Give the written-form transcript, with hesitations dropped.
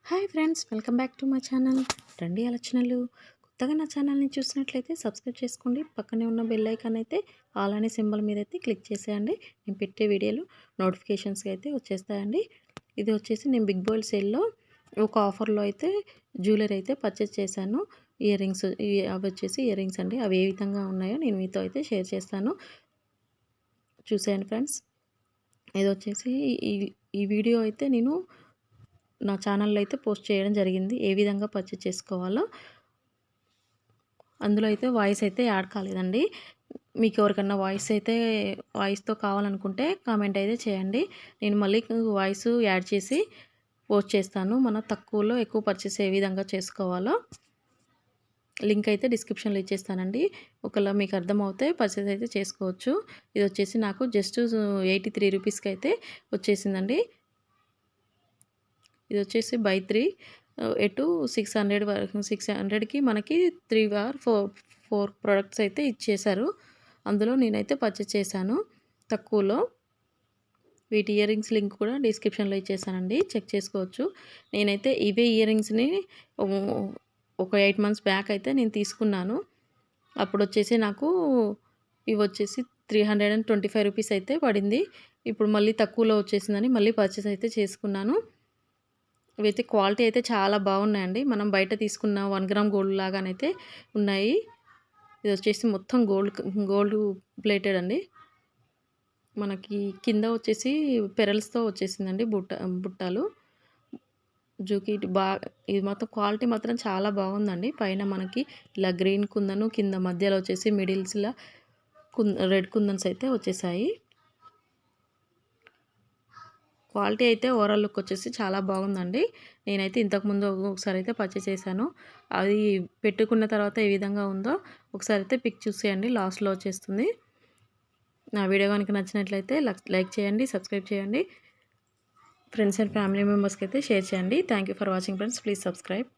Hi friends, welcome back to my channel trendy ఆలోచనలు. కొత్తగా నా ఛానల్ని చూసినట్లయితే సబ్స్క్రైబ్ చేసుకోండి. పక్కనే ఉన్న బెల్ ఐకాన్ అయితే ఆల్ అనే సింబల్ మీద అయితే క్లిక్ చేసేయండి. నేను పెట్టే వీడియోలు నోటిఫికేషన్స్కి అయితే వచ్చేస్తాయండి. ఇది వచ్చేసి నేను బిగ్ బోల్డ్ సేల్లో ఒక ఆఫర్లో అయితే జ్యువెలరీ అయితే పర్చేస్ చేశాను. ఇయర్ రింగ్స్ అవి వచ్చేసి ఇయర్ రింగ్స్ అండి. అవి ఏ విధంగా ఉన్నాయో నేను మీతో అయితే షేర్ చేస్తాను. చూసేయండి ఫ్రెండ్స్. ఇది వచ్చేసి ఈ ఈ వీడియో అయితే నేను నా ఛానల్లో అయితే పోస్ట్ చేయడం జరిగింది. ఏ విధంగా పర్చేస్ చేసుకోవాలో అందులో అయితే వాయిస్ అయితే యాడ్ కాలేదండి. మీకు ఎవరికన్నా వాయిస్తో కావాలనుకుంటే కామెంట్ అయితే చేయండి. నేను మళ్ళీ వాయిస్ యాడ్ చేసి పోస్ట్ చేస్తాను. మన తక్కువలో ఎక్కువ పర్చేస్ ఏ విధంగా చేసుకోవాలో లింక్ అయితే డిస్క్రిప్షన్లో ఇచ్చేస్తానండి. ఒకవేళ మీకు అర్థమవుతే పర్చేస్ అయితే చేసుకోవచ్చు. ఇది వచ్చేసి నాకు జస్ట్ 83 రూపీస్కి అయితే వచ్చేసిందండి. ఇది వచ్చేసి బై 3 ఎటు 600 వరకు 600కి మనకి 3 ఆర్ 4 ప్రొడక్ట్స్ అయితే ఇచ్చేశారు. అందులో నేనైతే పర్చేస్ చేశాను తక్కువలో. వీటి ఇయర్ రింగ్స్ లింక్ కూడా డిస్క్రిప్షన్లో ఇచ్చేసానండి, చెక్ చేసుకోవచ్చు. నేనైతే ఇవే ఇయర్ రింగ్స్ని ఒక 8 మంత్స్ బ్యాక్ అయితే నేను తీసుకున్నాను. అప్పుడు వచ్చేసి నాకు ఇవి వచ్చేసి 325 రూపీస్ అయితే పడింది. ఇప్పుడు మళ్ళీ తక్కువలో వచ్చేసిందని మళ్ళీ పర్చేస్ అయితే చేసుకున్నాను. ఇవైతే క్వాలిటీ అయితే చాలా బాగున్నాయండి. మనం బయట తీసుకున్న 1 గ్రామ్ గోల్డ్ లాగానైతే ఉన్నాయి. ఇది వచ్చేసి మొత్తం గోల్డ్ ప్లేటెడ్ అండి. మనకి కింద వచ్చేసి పెరల్స్తో వచ్చేసిందండి బుట్టాలు. జూకి ఇది మొత్తం క్వాలిటీ మాత్రం చాలా బాగుందండి. పైన మనకి ఇలా గ్రీన్ కుందను, కింద మధ్యలో వచ్చేసి మిడిల్స్లా రెడ్ కుందన్స్ అయితే వచ్చేసాయి. క్వాలిటీ అయితే ఓవరాల్ లుక్ వచ్చేసి చాలా బాగుందండి. నేనైతే ఇంతకుముందు ఒకసారి అయితే పర్చేస్ చేశాను. అది పెట్టుకున్న తర్వాత ఏ విధంగా ఉందో ఒకసారి అయితే పిక్ చూసేయండి, లాస్ట్లో వచ్చేస్తుంది. నా వీడియో కనుక నచ్చినట్లయితే లైక్ చేయండి, సబ్స్క్రైబ్ చేయండి. ఫ్రెండ్స్ అండ్ ఫ్యామిలీ మెంబర్స్కి అయితే షేర్ చేయండి. Thank you for watching friends. Please subscribe.